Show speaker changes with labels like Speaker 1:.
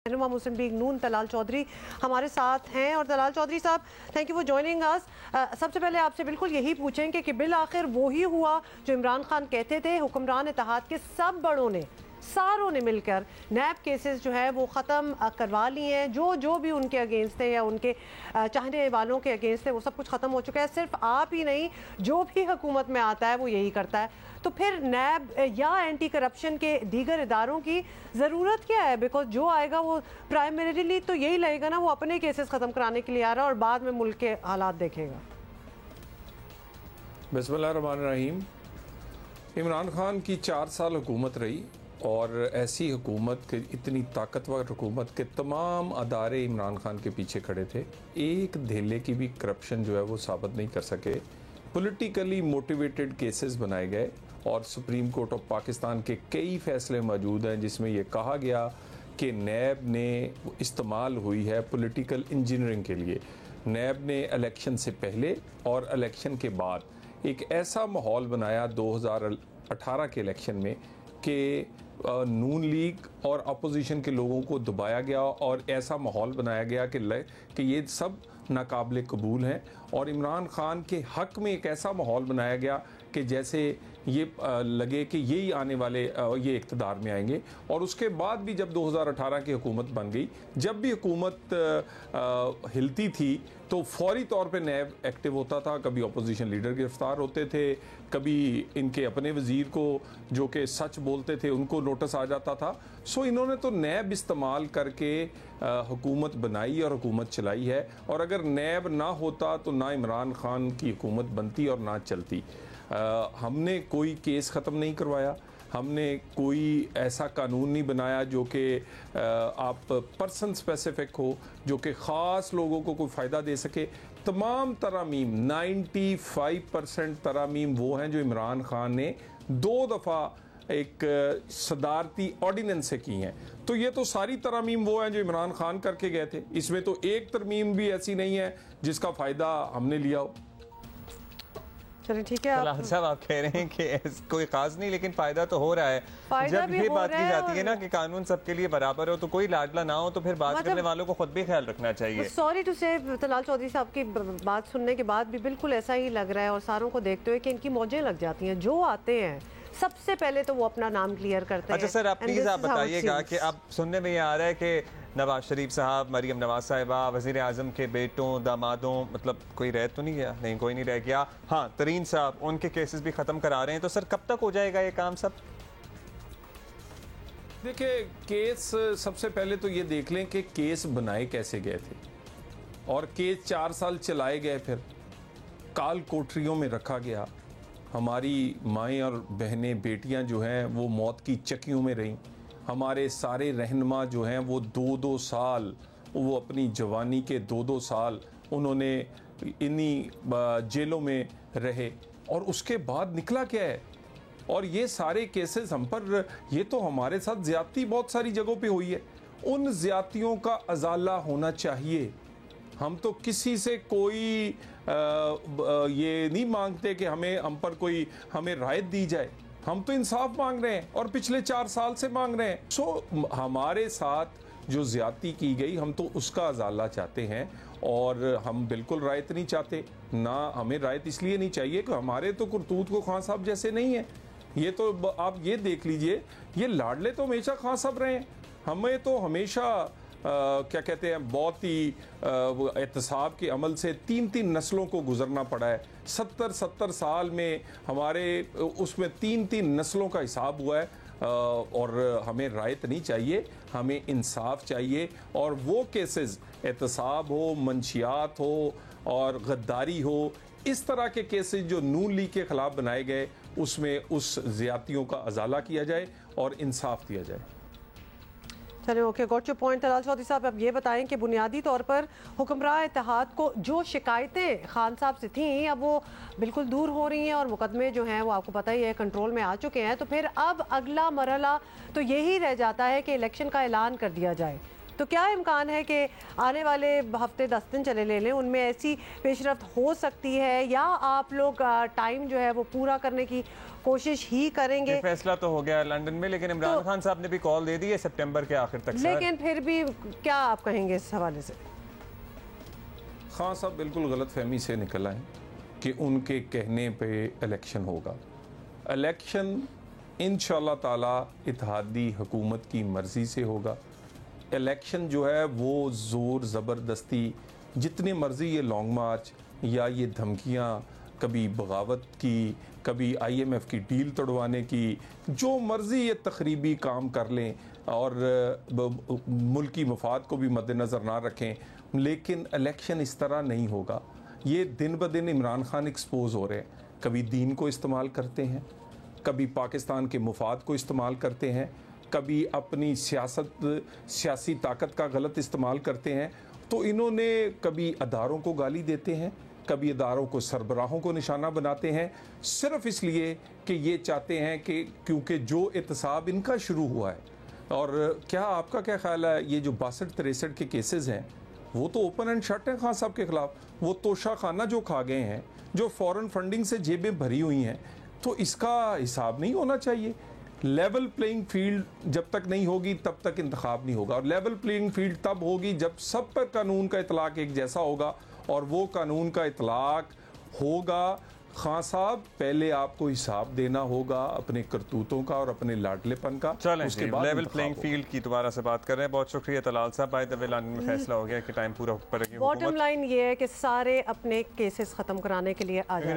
Speaker 1: रहनुमा मुस्लिम लीग नून तलाल चौधरी हमारे साथ हैं। और तलाल चौधरी साहब, thank you for joining us. सबसे पहले आपसे बिल्कुल यही पूछेंगे कि बिल आखिर वो ही हुआ जो इमरान खान कहते थे। हुक्मरान इत्तेहाद के सब बड़ों ने, सारों ने मिलकर नैब केसेस जो है वो ख़त्म करवा लिए हैं। जो भी उनके अगेंस्ट थे या उनके चाहने वालों के अगेंस्ट थे वो सब कुछ ख़त्म हो चुका है। सिर्फ आप ही नहीं, जो भी हुकूमत में आता है वो यही करता है। तो फिर नैब या एंटी करप्शन के दीगर इदारों की ज़रूरत क्या है? बिकॉज जो आएगा वो प्राइमरीली तो यही लगेगा ना, वो अपने केसेस ख़त्म कराने के लिए आ रहा है और बाद में मुल्क के हालात देखेगा।
Speaker 2: बिस्मिल्लाहिर्रहमानिर्रहीम। इमरान खान की 4 साल हुकूमत रही और ऐसी हुकूमत के, इतनी ताकतवर हुकूमत के तमाम अदारे इमरान खान के पीछे खड़े थे। एक धेले की भी करप्शन जो है वो साबित नहीं कर सके। पॉलिटिकली मोटिवेटेड केसेस बनाए गए और सुप्रीम कोर्ट ऑफ पाकिस्तान के कई फैसले मौजूद हैं जिसमें यह कहा गया कि नैब ने इस्तेमाल हुई है पॉलिटिकल इंजीनियरिंग के लिए। नैब ने इलेक्शन से पहले और इलेक्शन के बाद एक ऐसा माहौल बनाया 2018 के इलेक्शन में कि नून लीग और अपोजिशन के लोगों को दबाया गया और ऐसा माहौल बनाया गया कि ये सब नाकाबिले कबूल हैं। और इमरान खान के हक़ में एक ऐसा माहौल बनाया गया कि जैसे ये लगे कि यही आने वाले ये इक़्तिदार में आएंगे। और उसके बाद भी जब 2018 की हुकूमत बन गई, जब भी हुकूमत हिलती थी तो फौरी तौर पे नैब एक्टिव होता था। कभी अपोजिशन लीडर गिरफ्तार होते थे, कभी इनके अपने वज़ीर को जो कि सच बोलते थे उनको नोटिस आ जाता था। सो इन्होंने तो नैब इस्तेमाल करके हुकूमत बनाई और हुकूमत चलाई है। और अगर नैब ना होता तो ना इमरान खान की हुकूमत बनती और ना चलती। हमने कोई केस ख़त्म नहीं करवाया, हमने कोई ऐसा कानून नहीं बनाया जो कि आप पर्सन स्पेसिफिक हो, जो कि ख़ास लोगों को कोई फ़ायदा दे सके। तमाम तरामीम 95% तरामीम वो हैं जो इमरान खान ने 2 दफ़ा एक सदारती ऑर्डिनेंस से की हैं। तो ये तो सारी तरामीम वो हैं जो इमरान खान करके गए थे। इसमें तो एक तरमीम भी ऐसी नहीं है जिसका फ़ायदा हमने लिया हो।
Speaker 1: चलिए ठीक है
Speaker 3: साहब, आप कह रहे हैं कि कोई खास नहीं, लेकिन फायदा तो हो रहा है। जब ये बात की जाती है ना कि कानून सबके लिए बराबर हो तो कोई लाडला ना हो, तो फिर बात करने वालों को खुद भी ख्याल रखना चाहिए।
Speaker 1: सॉरी टू से तलाल चौधरी साहब की बात सुनने के बाद भी बिल्कुल ऐसा ही लग रहा है और सारों को देखते हुए कि इनकी मौजें लग जाती हैं। जो आते हैं सबसे पहले तो वो अपना नाम क्लियर करते हैं।
Speaker 3: अच्छा सर, आप प्लीज आप बताइएगा कि अब सुनने में ये आ रहा है कि नवाज शरीफ साहब, मरीम नवाज साहिबा, वज़ीर आज़म के बेटों दामादों, मतलब कोई रह तो नहीं गया? नहीं, कोई नहीं रह गया। हाँ, तरीन साहब, उनके केसेस भी ख़त्म करा रहे हैं। तो सर कब तक हो जाएगा ये काम सब?
Speaker 2: देखिए, केस सबसे पहले तो ये देख लें कि केस बनाए कैसे गए थे और केस 4 साल चलाए गए, फिर काल कोठरियों में रखा गया। हमारी माएँ और बहनें, बेटियाँ जो हैं वो मौत की चक्कियों में रहीं। हमारे सारे रहनुमा जो हैं वो 2-2 साल, वो अपनी जवानी के 2-2 साल उन्होंने इन्हीं जेलों में रहे। और उसके बाद निकला क्या है? और ये सारे केसेस हम पर, ये तो हमारे साथ ज़्यादती बहुत सारी जगहों पे हुई है। उन ज़्यादतियों का अजाला होना चाहिए। हम तो किसी से कोई ये नहीं मांगते कि हम पर कोई हमें राहत दी जाए। हम तो इंसाफ मांग रहे हैं और पिछले 4 साल से मांग रहे हैं। सो हमारे साथ जो ज्यादती की गई, हम तो उसका अजाला चाहते हैं और हम बिल्कुल रायत नहीं चाहते। ना हमें रायत इसलिए नहीं चाहिए कि हमारे तो करतूत को खान साहब जैसे नहीं है। ये तो आप ये देख लीजिए, ये लाडले तो हमेशा खान साहब रहे हैं। हमें तो हमेशा क्या कहते हैं, बहुत ही एहतसाब के अमल से 3-3 नस्लों को गुजरना पड़ा है। 70 साल में हमारे उसमें 3-3 नस्लों का हिसाब हुआ है। और हमें रायत नहीं चाहिए, हमें इंसाफ चाहिए। और वो केसेस, एहतसाब हो, मंशियात हो और गद्दारी हो, इस तरह के केसेस जो नून लीग के खिलाफ बनाए गए, उसमें उस ज़्यादतियों का अजाला किया जाए और इंसाफ दिया जाए।
Speaker 1: चलिए, okay, got your point. Talal Chaudhary साहब, अब ये बताएं कि बुनियादी तौर पर हुक्मरान इत्तेहाद को जो शिकायतें खान साहब से थीं अब वो बिल्कुल दूर हो रही हैं और मुकदमे जो हैं वो आपको पता ही है कंट्रोल में आ चुके हैं। तो फिर अब अगला मरहला तो यही रह जाता है कि इलेक्शन का ऐलान कर दिया जाए। तो क्या इम्कान है कि आने वाले हफ्ते 10 दिन चले ले लें, उनमें ऐसी पेशरफ्त हो सकती है, या आप लोग टाइम जो है वो पूरा करने की कोशिश ही करेंगे?
Speaker 3: फैसला तो हो गया लंदन में, लेकिन इमरान खान साहब ने भी कॉल दे दी है सितंबर के आखिर तक।
Speaker 1: लेकिन फिर भी क्या आप कहेंगे इस हवाले से?
Speaker 2: खान साहब बिल्कुल गलत फहमी से निकल आए कि उनके कहने पे इलेक्शन होगा। इलेक्शन इंशाल्लाह ताला इत्तेहादी हुकूमत की मर्ज़ी से होगा। इलेक्शन जो है वो ज़ोर ज़बरदस्ती, जितने मर्ज़ी ये लॉन्ग मार्च या ये धमकियाँ, कभी बगावत की, कभी IMF की डील तोड़वाने की, जो मर्ज़ी ये तखरीबी काम कर लें और मुल्की मफाद को भी मद्देनज़र ना रखें, लेकिन इलेक्शन इस तरह नहीं होगा। ये दिन ब दिन इमरान खान एक्सपोज हो रहे हैं। कभी दीन को इस्तेमाल करते हैं, कभी पाकिस्तान के मुफाद को इस्तेमाल करते हैं, कभी अपनी सियासी ताकत का गलत इस्तेमाल करते हैं। तो इन्होंने कभी अदारों को गाली देते हैं, कभी अदारों को सरबराहों को निशाना बनाते हैं, सिर्फ इसलिए कि ये चाहते हैं कि क्योंकि जो एहतसाब इनका शुरू हुआ है। और क्या आपका क्या ख्याल है, ये जो 62-63 के केसेस हैं वो तो ओपन एंड शट हैं खान साहब के खिलाफ। वो तोशा खाना जो खा गए हैं, जो फॉरेन फंडिंग से जेबें भरी हुई हैं, तो इसका हिसाब नहीं होना चाहिए। लेवल प्लेइंग फील्ड जब तक नहीं होगी तब तक इंतखाब नहीं होगा, और लेवल प्लेइंग फील्ड तब होगी जब सब पर कानून का इतलाक एक जैसा होगा। और वो कानून का इतलाक होगा, खान साहब पहले आपको हिसाब देना होगा अपने करतूतों का और अपने लाडलेपन का।
Speaker 3: चलें,
Speaker 2: उसके बाद
Speaker 3: लेवल प्लेइंग फील्ड की दोबारा से बात कर रहे हैं। बहुत शुक्रिया तलाल साहब। बाय द वे लंदन में फैसला हो गया कि टाइम पूरा पर
Speaker 1: बॉटम लाइन ये है कि सारे अपने केसेस खत्म कराने के लिए आ जाए।